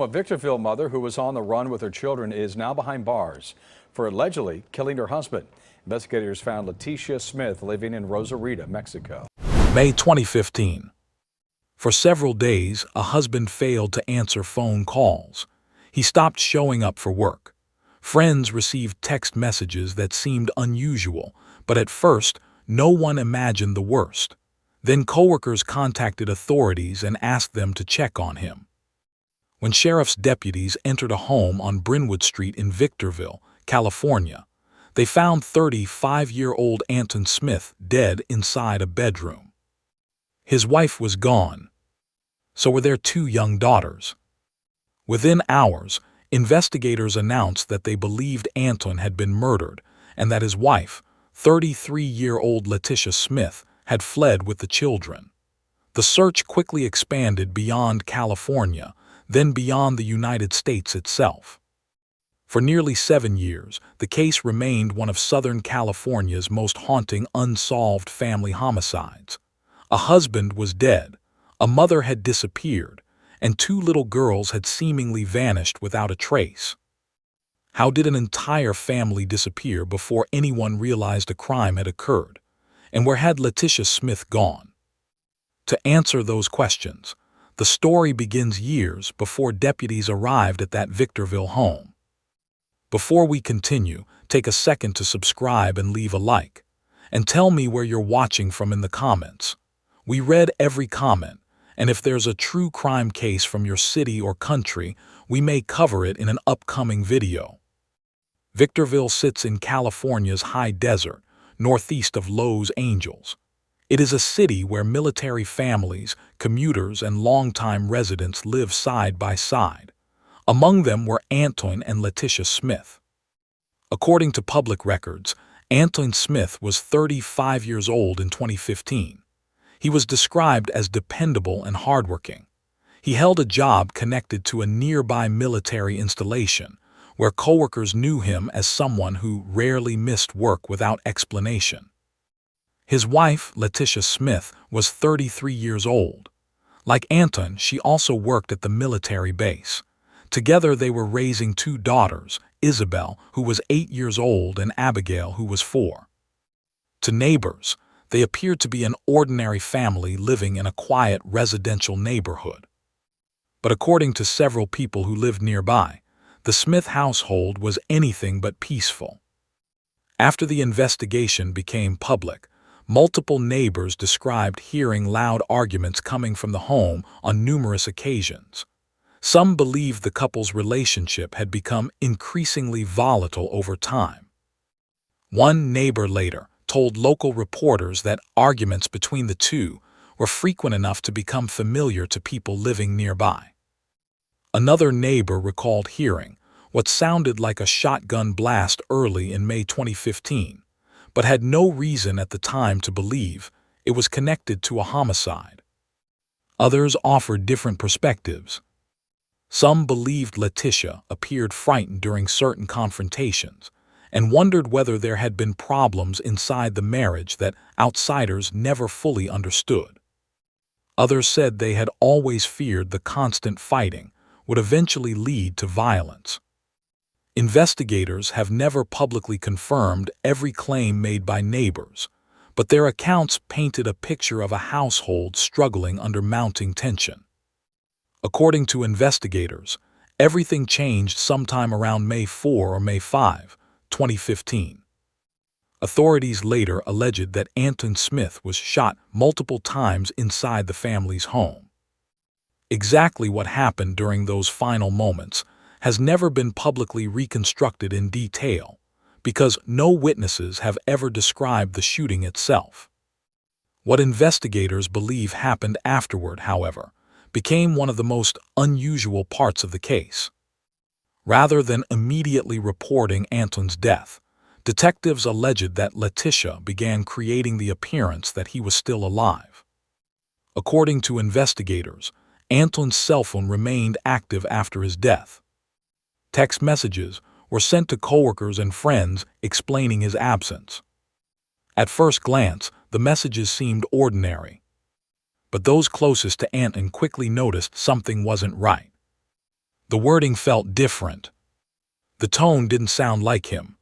A Victorville mother who was on the run with her children is now behind bars for allegedly killing her husband. Investigators found Leticia Smith living in Rosarito, Mexico. May 2015. For several days, a husband failed to answer phone calls. He stopped showing up for work. Friends received text messages that seemed unusual, but at first, no one imagined the worst. Then coworkers contacted authorities and asked them to check on him. When sheriff's deputies entered a home on Brynwood Street in Victorville, California, they found 35-year-old Anton Smith dead inside a bedroom. His wife was gone. So were their two young daughters. Within hours, investigators announced that they believed Anton had been murdered and that his wife, 33-year-old Leticia Smith, had fled with the children. The search quickly expanded beyond California, then beyond the United States itself. For nearly 7 years, the case remained one of Southern California's most haunting unsolved family homicides. A husband was dead, a mother had disappeared, and two little girls had seemingly vanished without a trace. How did an entire family disappear before anyone realized a crime had occurred? And where had Leticia Smith gone? To answer those questions, the story begins years before deputies arrived at that Victorville home. Before we continue, take a second to subscribe and leave a like. And tell me where you're watching from in the comments. We read every comment, and if there's a true crime case from your city or country, we may cover it in an upcoming video. Victorville sits in California's high desert, northeast of Los Angeles. It is a city where military families, commuters, and longtime residents live side by side. Among them were Anton and Leticia Smith. According to public records, Anton Smith was 35 years old in 2015. He was described as dependable and hardworking. He held a job connected to a nearby military installation, where coworkers knew him as someone who rarely missed work without explanation. His wife, Leticia Smith, was 33 years old. Like Anton, she also worked at the military base. Together they were raising two daughters, Isabel, who was 8 years old, and Abigail, who was 4. To neighbors, they appeared to be an ordinary family living in a quiet residential neighborhood. But according to several people who lived nearby, the Smith household was anything but peaceful. After the investigation became public, multiple neighbors described hearing loud arguments coming from the home on numerous occasions. Some believed the couple's relationship had become increasingly volatile over time. One neighbor later told local reporters that arguments between the two were frequent enough to become familiar to people living nearby. Another neighbor recalled hearing what sounded like a shotgun blast early in May 2015, but had no reason at the time to believe it was connected to a homicide. Others offered different perspectives. Some believed Leticia appeared frightened during certain confrontations and wondered whether there had been problems inside the marriage that outsiders never fully understood. Others said they had always feared the constant fighting would eventually lead to violence. Investigators have never publicly confirmed every claim made by neighbors, but their accounts painted a picture of a household struggling under mounting tension. According to investigators, everything changed sometime around May 4 or May 5, 2015. Authorities later alleged that Anton Smith was shot multiple times inside the family's home. Exactly what happened during those final moments has never been publicly reconstructed in detail, because no witnesses have ever described the shooting itself. What investigators believe happened afterward, however, became one of the most unusual parts of the case. Rather than immediately reporting Anton's death, detectives alleged that Leticia began creating the appearance that he was still alive. According to investigators, Anton's cell phone remained active after his death. Text messages were sent to coworkers and friends explaining his absence. At first glance, the messages seemed ordinary. But those closest to Anton quickly noticed something wasn't right. The wording felt different. The tone didn't sound like him.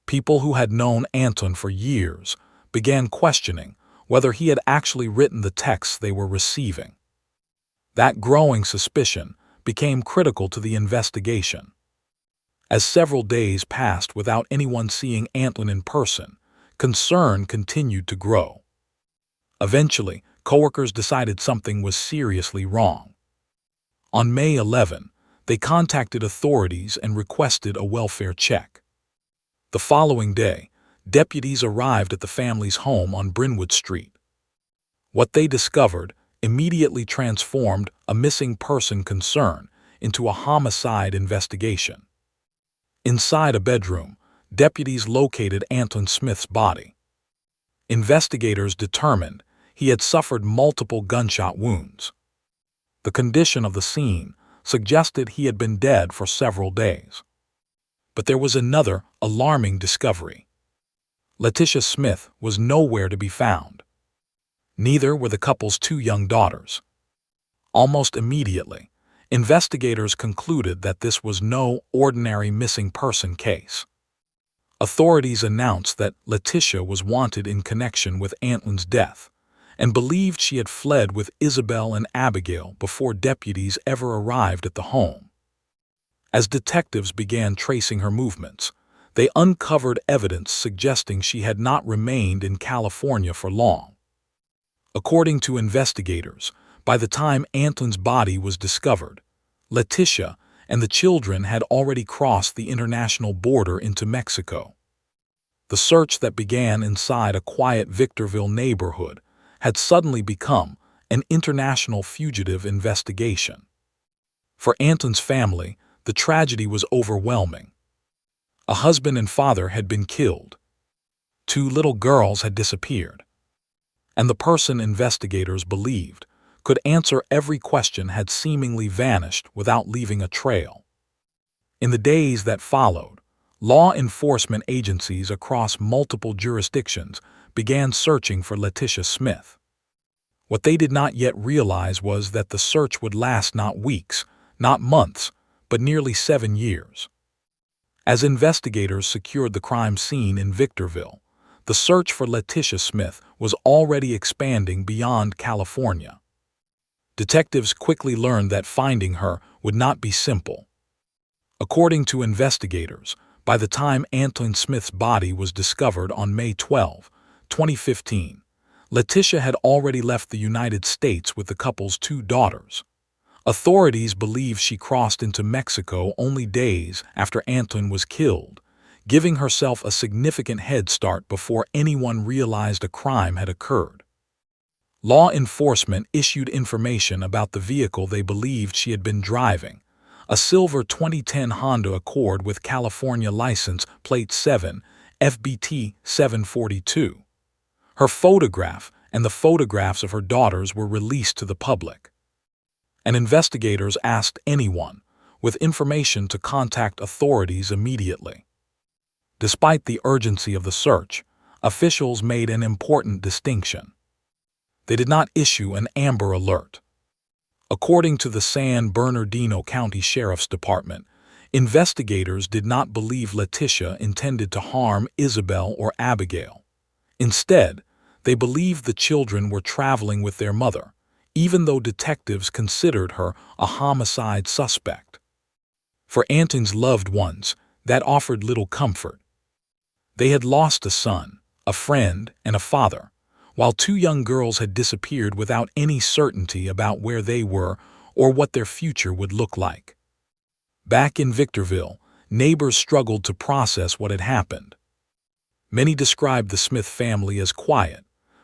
People who had known Anton for years began questioning whether he had actually written the texts they were receiving. That growing suspicion became critical to the investigation. As several days passed without anyone seeing Anton in person, concern continued to grow. Eventually, coworkers decided something was seriously wrong. On May 11, they contacted authorities and requested a welfare check. The following day, deputies arrived at the family's home on Brynwood Street. What they discovered immediately transformed a missing person concern into a homicide investigation. Inside a bedroom, deputies located Anton Smith's body. Investigators determined he had suffered multiple gunshot wounds. The condition of the scene suggested he had been dead for several days. But there was another alarming discovery. Letitia Smith was nowhere to be found. Neither were the couple's two young daughters. Almost immediately, investigators concluded that this was no ordinary missing person case. Authorities announced that Letitia was wanted in connection with Anton's death and believed she had fled with Isabel and Abigail before deputies ever arrived at the home. As detectives began tracing her movements, they uncovered evidence suggesting she had not remained in California for long. According to investigators, by the time Anton's body was discovered, Letitia and the children had already crossed the international border into Mexico. The search that began inside a quiet Victorville neighborhood had suddenly become an international fugitive investigation. For Anton's family, the tragedy was overwhelming. A husband and father had been killed. 2 little girls had disappeared. And the person investigators believed could answer every question had seemingly vanished without leaving a trail. In the days that followed, law enforcement agencies across multiple jurisdictions began searching for Letitia Smith. What they did not yet realize was that the search would last not weeks, not months, but nearly 7 years. As investigators secured the crime scene in Victorville, the search for Letitia Smith was already expanding beyond California. Detectives quickly learned that finding her would not be simple. According to investigators, by the time Anton Smith's body was discovered on May 12, 2015, Letitia had already left the United States with the couple's 2 daughters. Authorities believe she crossed into Mexico only days after Anton was killed, giving herself a significant head start before anyone realized a crime had occurred. Law enforcement issued information about the vehicle they believed she had been driving, a silver 2010 Honda Accord with California license plate 7 FBT 742. Her photograph and the photographs of her daughters were released to the public. And investigators asked anyone with information to contact authorities immediately. Despite the urgency of the search, officials made an important distinction. They did not issue an Amber Alert. According to the San Bernardino County Sheriff's Department, investigators did not believe Letitia intended to harm Isabel or Abigail. Instead, they believed the children were traveling with their mother, even though detectives considered her a homicide suspect. For Anton's loved ones, that offered little comfort. They had lost a son, a friend, and a father, while 2 young girls had disappeared without any certainty about where they were or what their future would look like. Back in Victorville, neighbors struggled to process what had happened. Many described the Smith family as quiet,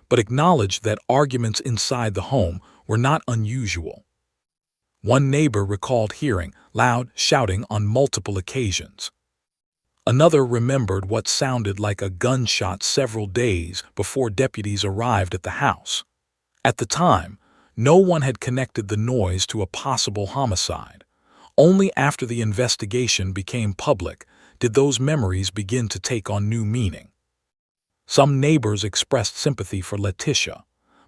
but acknowledged that arguments inside the home were not unusual. One neighbor recalled hearing loud shouting on multiple occasions. Another remembered what sounded like a gunshot several days before deputies arrived at the house. At the time, no one had connected the noise to a possible homicide. Only after the investigation became public did those memories begin to take on new meaning. Some neighbors expressed sympathy for Letitia,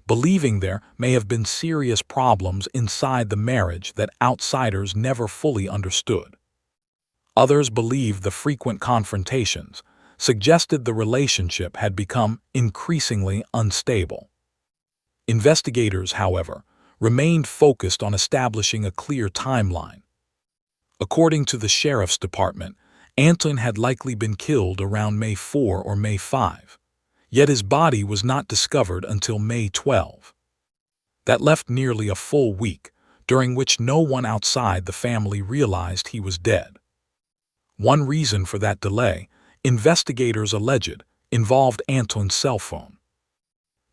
believing there may have been serious problems inside the marriage that outsiders never fully understood. Others believed the frequent confrontations suggested the relationship had become increasingly unstable. Investigators, however, remained focused on establishing a clear timeline. According to the sheriff's department, Anton had likely been killed around May 4 or May 5, yet his body was not discovered until May 12. That left nearly a full week, during which no one outside the family realized he was dead. One reason for that delay, investigators alleged, involved Anton's cell phone.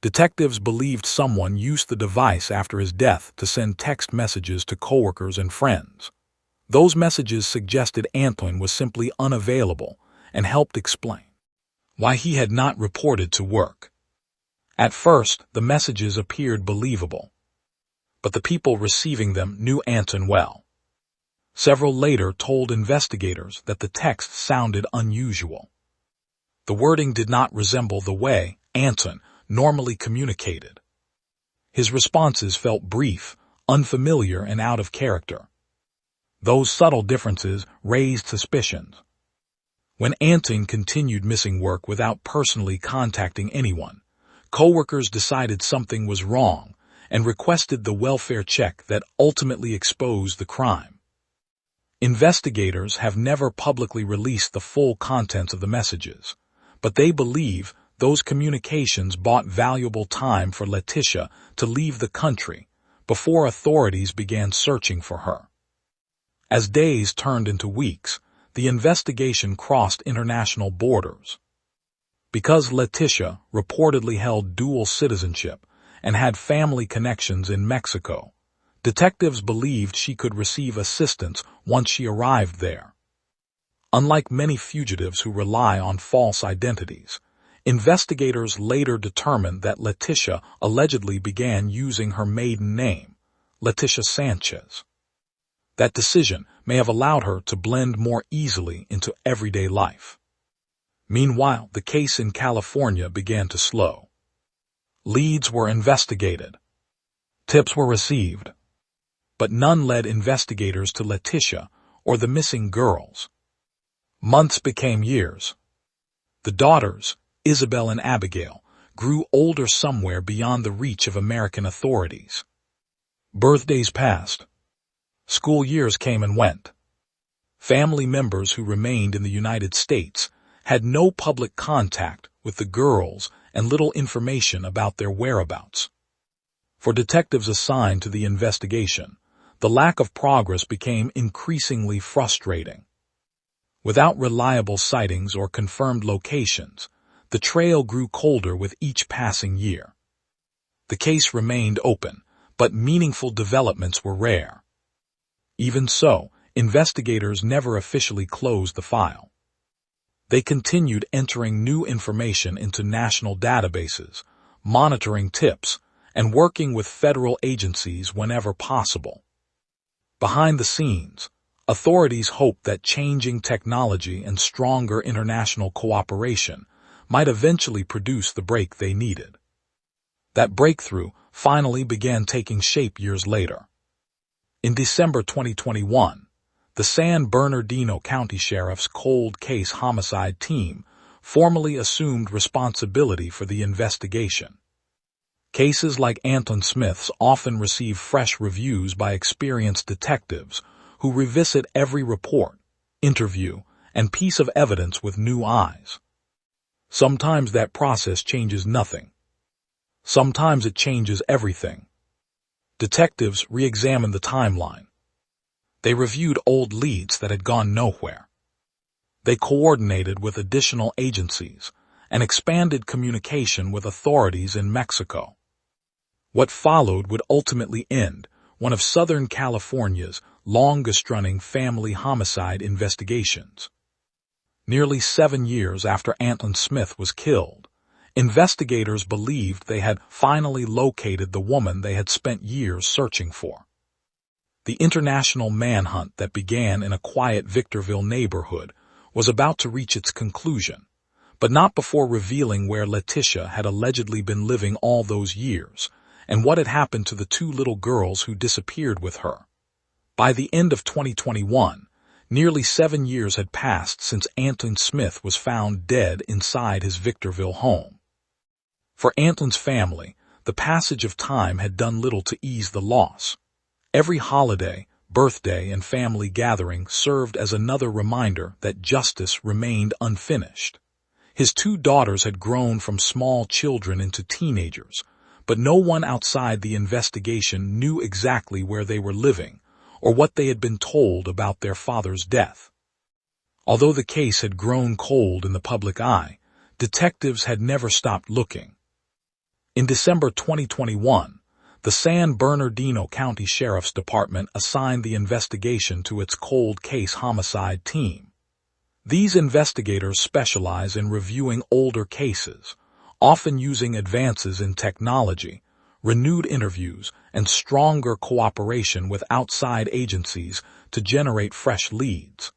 Detectives believed someone used the device after his death to send text messages to coworkers and friends. Those messages suggested Anton was simply unavailable and helped explain why he had not reported to work. At first, the messages appeared believable, but the people receiving them knew Anton well. Several later told investigators that the text sounded unusual. The wording did not resemble the way Anton normally communicated. His responses felt brief, unfamiliar, and out of character. Those subtle differences raised suspicions. When Anton continued missing work without personally contacting anyone, coworkers decided something was wrong and requested the welfare check that ultimately exposed the crime. Investigators have never publicly released the full contents of the messages, but they believe those communications bought valuable time for Letitia to leave the country before authorities began searching for her. As days turned into weeks, the investigation crossed international borders. Because Letitia reportedly held dual citizenship and had family connections in Mexico, detectives believed she could receive assistance once she arrived there. Unlike many fugitives who rely on false identities, investigators later determined that Letitia allegedly began using her maiden name, Letitia Sanchez. That decision may have allowed her to blend more easily into everyday life. Meanwhile, the case in California began to slow. Leads were investigated. Tips were received, but none led investigators to Letitia or the missing girls. Months became years. The daughters, Isabel and Abigail, grew older somewhere beyond the reach of American authorities. Birthdays passed. School years came and went. Family members who remained in the United States had no public contact with the girls and little information about their whereabouts. For detectives assigned to the investigation, the lack of progress became increasingly frustrating. Without reliable sightings or confirmed locations, the trail grew colder with each passing year. The case remained open, but meaningful developments were rare. Even so, investigators never officially closed the file. They continued entering new information into national databases, monitoring tips, and working with federal agencies whenever possible. Behind the scenes, authorities hoped that changing technology and stronger international cooperation might eventually produce the break they needed. That breakthrough finally began taking shape years later. In December 2021, the San Bernardino County Sheriff's Cold Case Homicide Team formally assumed responsibility for the investigation. Cases like Anton Smith's often receive fresh reviews by experienced detectives who revisit every report, interview, and piece of evidence with new eyes. Sometimes that process changes nothing. Sometimes it changes everything. Detectives re-examined the timeline. They reviewed old leads that had gone nowhere. They coordinated with additional agencies and expanded communication with authorities in Mexico. What followed would ultimately end one of Southern California's longest-running family homicide investigations. Nearly 7 years after Anton Smith was killed, investigators believed they had finally located the woman they had spent years searching for. The international manhunt that began in a quiet Victorville neighborhood was about to reach its conclusion, but not before revealing where Letitia had allegedly been living all those years, and what had happened to the two little girls who disappeared with her. By the end of 2021, nearly 7 years had passed since Anton Smith was found dead inside his Victorville home. For Anton's family, the passage of time had done little to ease the loss. Every holiday, birthday, and family gathering served as another reminder that justice remained unfinished. His two daughters had grown from small children into teenagers, but no one outside the investigation knew exactly where they were living or what they had been told about their father's death. Although the case had grown cold in the public eye, detectives had never stopped looking. In December 2021, the San Bernardino County Sheriff's Department assigned the investigation to its cold case homicide team. These investigators specialize in reviewing older cases, often using advances in technology, renewed interviews, and stronger cooperation with outside agencies to generate fresh leads.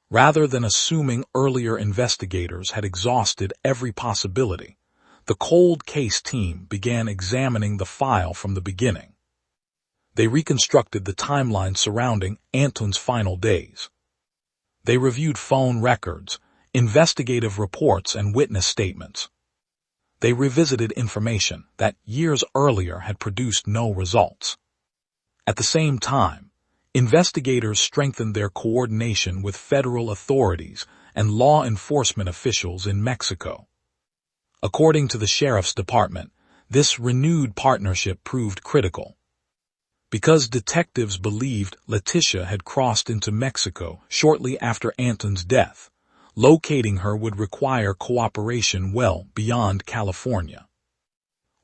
Rather than assuming earlier investigators had exhausted every possibility, the cold case team began examining the file from the beginning. They reconstructed the timeline surrounding Anton's final days. They reviewed phone records, investigative reports, and witness statements. They revisited information that years earlier had produced no results. At the same time, investigators strengthened their coordination with federal authorities and law enforcement officials in Mexico. According to the Sheriff's Department, this renewed partnership proved critical. Because detectives believed Leticia had crossed into Mexico shortly after Anton's death, locating her would require cooperation well beyond California.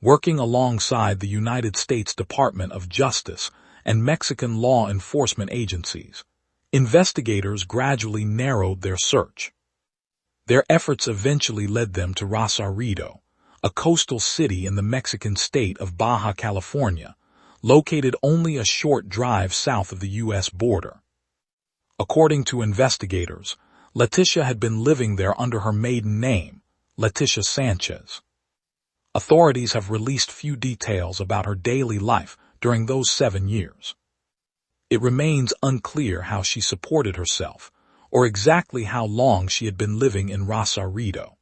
Working alongside the United States Department of Justice and Mexican law enforcement agencies, investigators gradually narrowed their search. Their efforts eventually led them to Rosarito, a coastal city in the Mexican state of Baja California, located only a short drive south of the U.S. border. According to investigators, Leticia had been living there under her maiden name, Leticia Sanchez. Authorities have released few details about her daily life during those 7 years. It remains unclear how she supported herself, or exactly how long she had been living in Rosarito.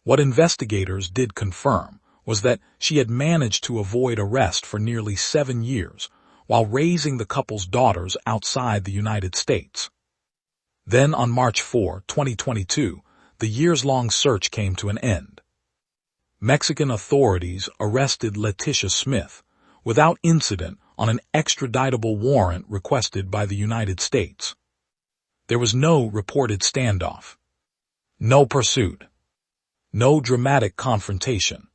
What investigators did confirm was that she had managed to avoid arrest for nearly 7 years while raising the couple's daughters outside the United States. Then on March 4, 2022, the years-long search came to an end. Mexican authorities arrested Leticia Smith without incident on an extraditable warrant requested by the United States. There was no reported standoff, no pursuit, no dramatic confrontation.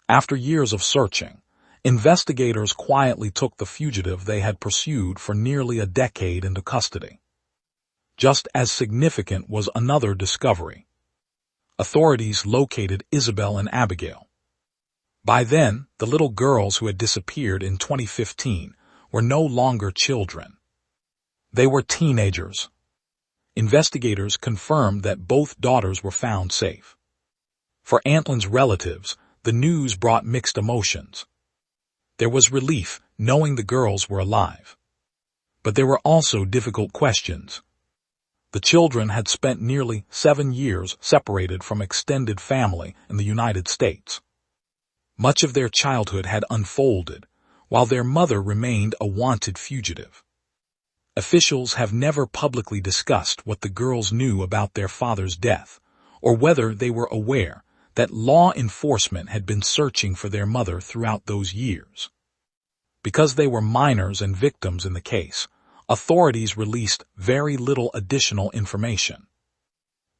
After years of searching, investigators quietly took the fugitive they had pursued for nearly a decade into custody. Just as significant was another discovery. Authorities located Isabel and Abigail. By then, the little girls who had disappeared in 2015 were no longer children. They were teenagers. Investigators confirmed that both daughters were found safe. For Anton's relatives, the news brought mixed emotions. There was relief knowing the girls were alive. But there were also difficult questions. The children had spent nearly 7 years separated from extended family in the United States. Much of their childhood had unfolded, while their mother remained a wanted fugitive. Officials have never publicly discussed what the girls knew about their father's death, or whether they were aware that law enforcement had been searching for their mother throughout those years. Because they were minors and victims in the case, authorities released very little additional information.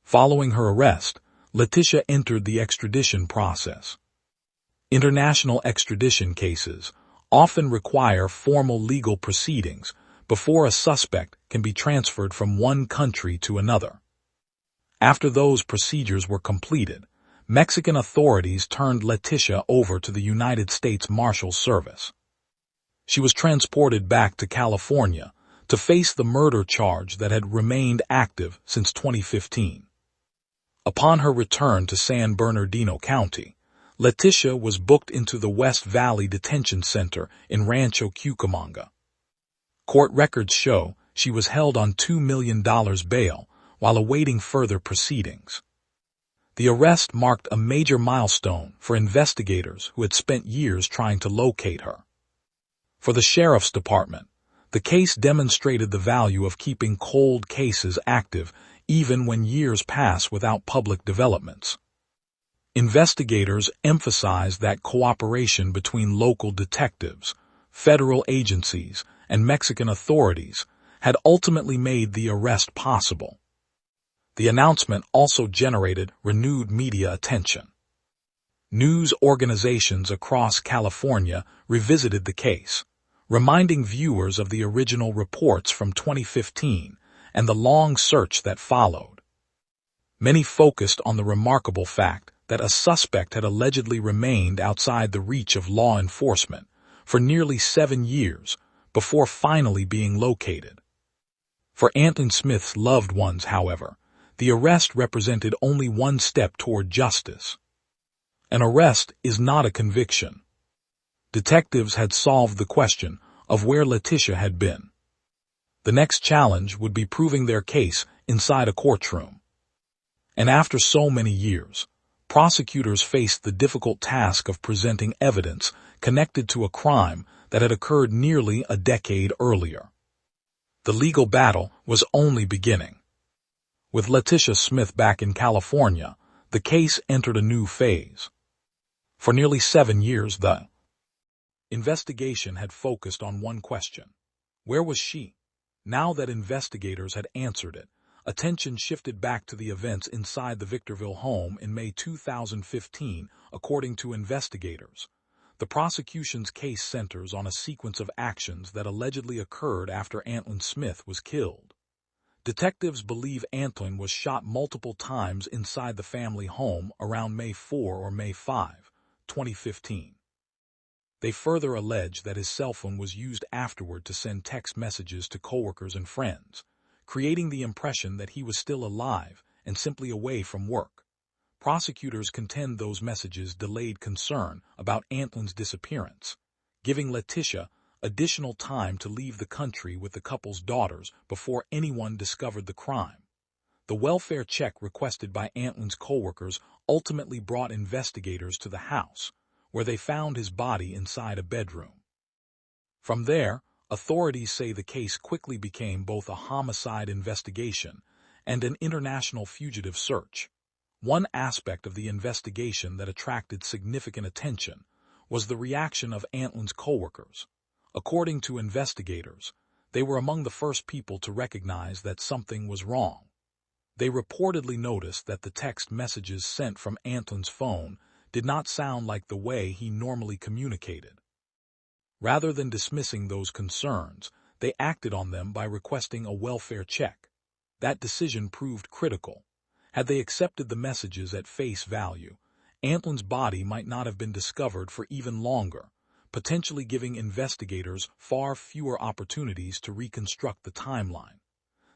Following her arrest, Leticia entered the extradition process. International extradition cases often require formal legal proceedings before a suspect can be transferred from one country to another. After those procedures were completed, Mexican authorities turned Leticia over to the United States Marshals Service. She was transported back to California to face the murder charge that had remained active since 2015. Upon her return to San Bernardino County, Letitia was booked into the West Valley Detention Center in Rancho Cucamonga. Court records show she was held on $2 million bail while awaiting further proceedings. The arrest marked a major milestone for investigators who had spent years trying to locate her. For the sheriff's department, the case demonstrated the value of keeping cold cases active even when years pass without public developments. Investigators emphasized that cooperation between local detectives, federal agencies, and Mexican authorities had ultimately made the arrest possible. The announcement also generated renewed media attention. News organizations across California revisited the case, reminding viewers of the original reports from 2015 and the long search that followed. Many focused on the remarkable fact that a suspect had allegedly remained outside the reach of law enforcement for nearly 7 years before finally being located. For Antlin Smith's loved ones, however, the arrest represented only one step toward justice. An arrest is not a conviction. Detectives had solved the question of where Letitia had been. The next challenge would be proving their case inside a courtroom. And after so many years, prosecutors faced the difficult task of presenting evidence connected to a crime that had occurred nearly a decade earlier. The legal battle was only beginning. With Letitia Smith back in California, the case entered a new phase. For nearly 7 years, the investigation had focused on one question: where was she? Now that investigators had answered it, attention shifted back to the events inside the Victorville home in May 2015, according to investigators. The prosecution's case centers on a sequence of actions that allegedly occurred after Antlin Smith was killed. Detectives believe Antlin was shot multiple times inside the family home around May 4 or May 5, 2015. They further allege that his cell phone was used afterward to send text messages to coworkers and friends, creating the impression that he was still alive and simply away from work. Prosecutors contend those messages delayed concern about Antlin's disappearance, giving Letitia additional time to leave the country with the couple's daughters before anyone discovered the crime. The welfare check requested by Antlin's coworkers ultimately brought investigators to the house, where they found his body inside a bedroom. From there, authorities say the case quickly became both a homicide investigation and an international fugitive search. One aspect of the investigation that attracted significant attention was the reaction of Antlin's coworkers. According to investigators, they were among the first people to recognize that something was wrong. They reportedly noticed that the text messages sent from Antlin's phone did not sound like the way he normally communicated. Rather than dismissing those concerns, they acted on them by requesting a welfare check. That decision proved critical. Had they accepted the messages at face value, Antlin's body might not have been discovered for even longer, potentially giving investigators far fewer opportunities to reconstruct the timeline.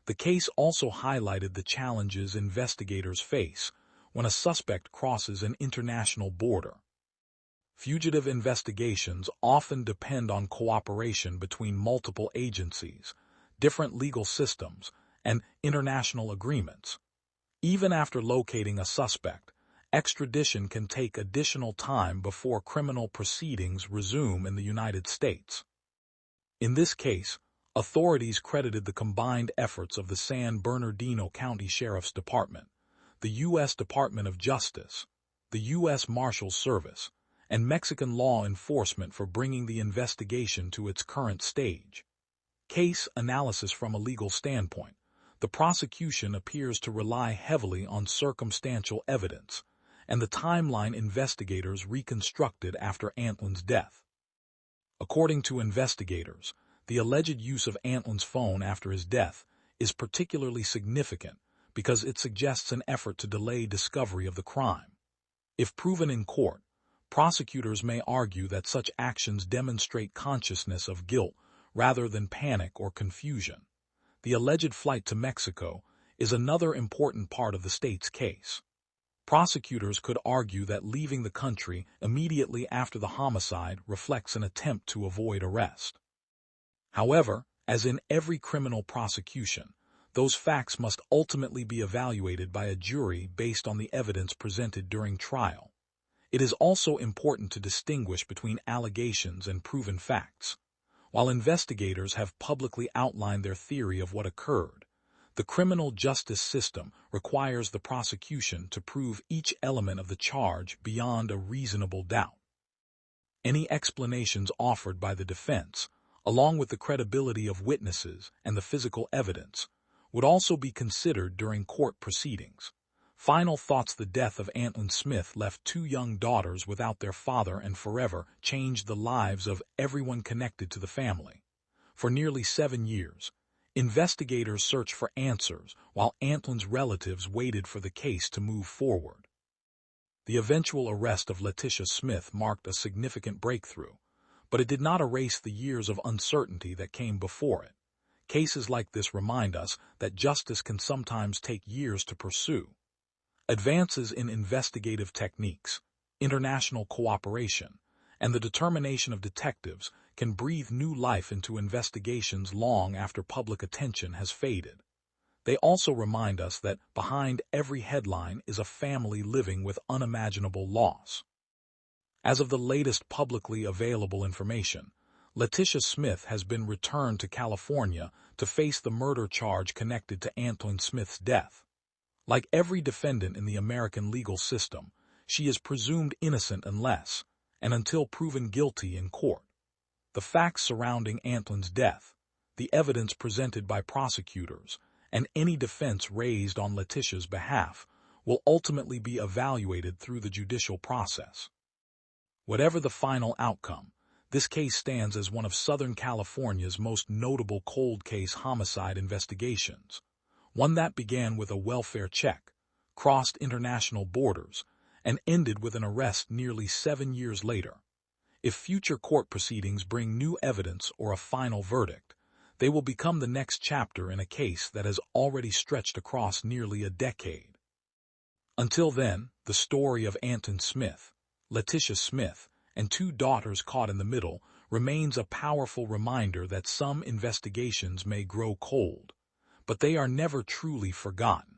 The case also highlighted the challenges investigators face when a suspect crosses an international border. Fugitive investigations often depend on cooperation between multiple agencies, different legal systems, and international agreements. Even after locating a suspect, extradition can take additional time before criminal proceedings resume in the United States. In this case, authorities credited the combined efforts of the San Bernardino County Sheriff's Department, the U.S. Department of Justice, the U.S. Marshals Service, and Mexican law enforcement for bringing the investigation to its current stage. Case analysis: from a legal standpoint, the prosecution appears to rely heavily on circumstantial evidence and the timeline investigators reconstructed after Antlin's death. According to investigators, the alleged use of Antlin's phone after his death is particularly significant because it suggests an effort to delay discovery of the crime. If proven in court, prosecutors may argue that such actions demonstrate consciousness of guilt rather than panic or confusion. The alleged flight to Mexico is another important part of the state's case. Prosecutors could argue that leaving the country immediately after the homicide reflects an attempt to avoid arrest. However, as in every criminal prosecution, those facts must ultimately be evaluated by a jury based on the evidence presented during trial. It is also important to distinguish between allegations and proven facts. While investigators have publicly outlined their theory of what occurred, the criminal justice system requires the prosecution to prove each element of the charge beyond a reasonable doubt. Any explanations offered by the defense, along with the credibility of witnesses and the physical evidence, would also be considered during court proceedings. Final thoughts: the death of Antlin Smith left two young daughters without their father and forever changed the lives of everyone connected to the family. For nearly 7 years, investigators searched for answers while Antlin's relatives waited for the case to move forward. The eventual arrest of Letitia Smith marked a significant breakthrough, but it did not erase the years of uncertainty that came before it. Cases like this remind us that justice can sometimes take years to pursue. Advances in investigative techniques, international cooperation, and the determination of detectives can breathe new life into investigations long after public attention has faded. They also remind us that behind every headline is a family living with unimaginable loss. As of the latest publicly available information, Letitia Smith has been returned to California to face the murder charge connected to Antlin Smith's death. Like every defendant in the American legal system, she is presumed innocent unless and until proven guilty in court. The facts surrounding Antlin's death, the evidence presented by prosecutors, and any defense raised on Letitia's behalf will ultimately be evaluated through the judicial process. Whatever the final outcome, this case stands as one of Southern California's most notable cold case homicide investigations. One that began with a welfare check, crossed international borders, and ended with an arrest nearly 7 years later. If future court proceedings bring new evidence or a final verdict, they will become the next chapter in a case that has already stretched across nearly a decade. Until then, the story of Antlin Smith, Letitia Smith, and 2 daughters caught in the middle remains a powerful reminder that some investigations may grow cold, but they are never truly forgotten.